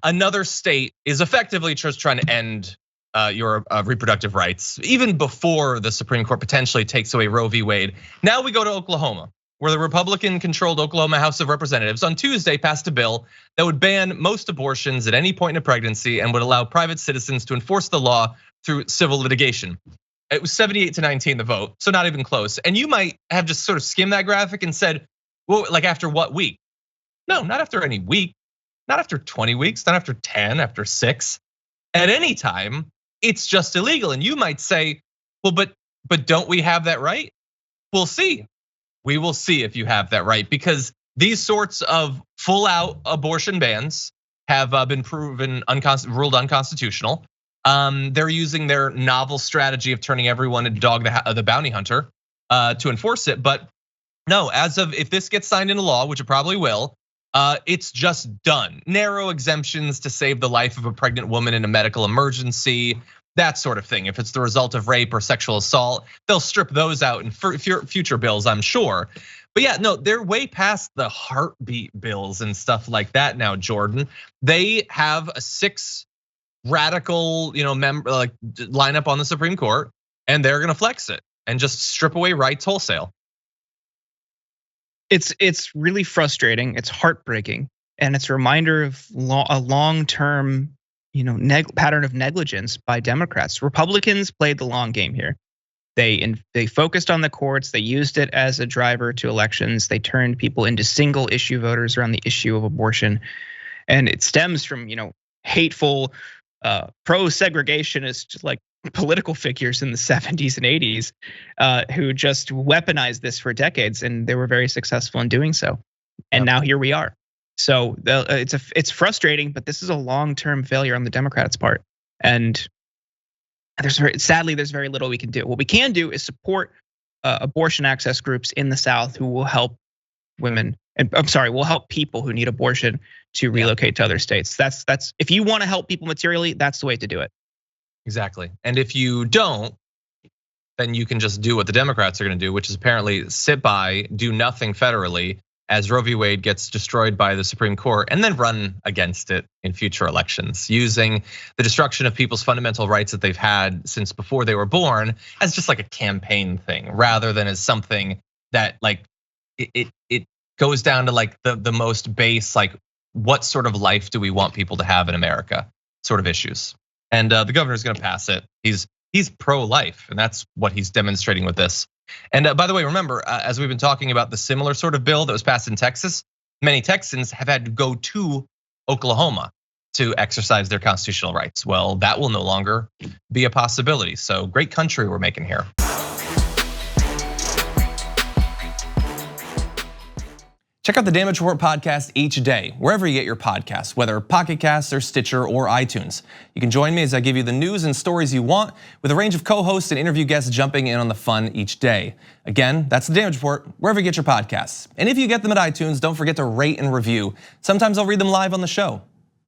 another state is effectively just trying to end your reproductive rights, even before the Supreme Court potentially takes away Roe v. Wade. Now we go to Oklahoma, where the Republican-controlled Oklahoma House of Representatives on Tuesday passed a bill that would ban most abortions at any point in a pregnancy and would allow private citizens to enforce the law through civil litigation. It was 78-19 the vote, so not even close. And you might have just sort of skimmed that graphic and said, well, like after what week? No, not after any week, not after 20 weeks, not after 10, after 6. At any time, it's just illegal. And you might say, well, but don't we have that right? We'll see. We will see if you have that right, because these sorts of full out abortion bans have been proven ruled unconstitutional. They're using their novel strategy of turning everyone into dog the bounty hunter to enforce it. But no, as of if this gets signed into law, which it probably will, it's just done. Narrow exemptions to save the life of a pregnant woman in a medical emergency, that sort of thing. If it's the result of rape or sexual assault, they'll strip those out in future bills, I'm sure. But yeah, no, they're way past the heartbeat bills and stuff like that now, Jordan. They have a 6 radical, member like lineup on the Supreme Court, and they're gonna flex it and just strip away rights wholesale. It's really frustrating. It's heartbreaking, and it's a reminder of a long-term, pattern of negligence by Democrats. Republicans played the long game here. They focused on the courts. They used it as a driver to elections. They turned people into single issue voters around the issue of abortion, and it stems from hateful pro-segregationist like political figures in the 70s and 80s who just weaponized this for decades, and they were very successful in doing so. And now here we are. So it's frustrating, but this is a long-term failure on the Democrats' part. And sadly, there's very little we can do. What we can do is support abortion access groups in the South who will help women, and will help people who need abortion to relocate to other states. That's if you want to help people materially, that's the way to do it. Exactly. And if you don't, then you can just do what the Democrats are gonna do, which is apparently sit by, do nothing federally as Roe v. Wade gets destroyed by the Supreme Court, and then run against it in future elections, using the destruction of people's fundamental rights that they've had since before they were born as just like a campaign thing, rather than as something that like it goes down to like the most base, like what sort of life do we want people to have in America sort of issues. And the governor's gonna pass it. He's pro-life, and that's what he's demonstrating with this. And by the way, remember, as we've been talking about the similar sort of bill that was passed in Texas, many Texans have had to go to Oklahoma to exercise their constitutional rights. Well, that will no longer be a possibility. So great country we're making here. Check out the Damage Report podcast each day, wherever you get your podcasts, whether Pocket Casts or Stitcher or iTunes. You can join me as I give you the news and stories you want, with a range of co-hosts and interview guests jumping in on the fun each day. Again, that's the Damage Report, wherever you get your podcasts. And if you get them at iTunes, don't forget to rate and review. Sometimes I'll read them live on the show.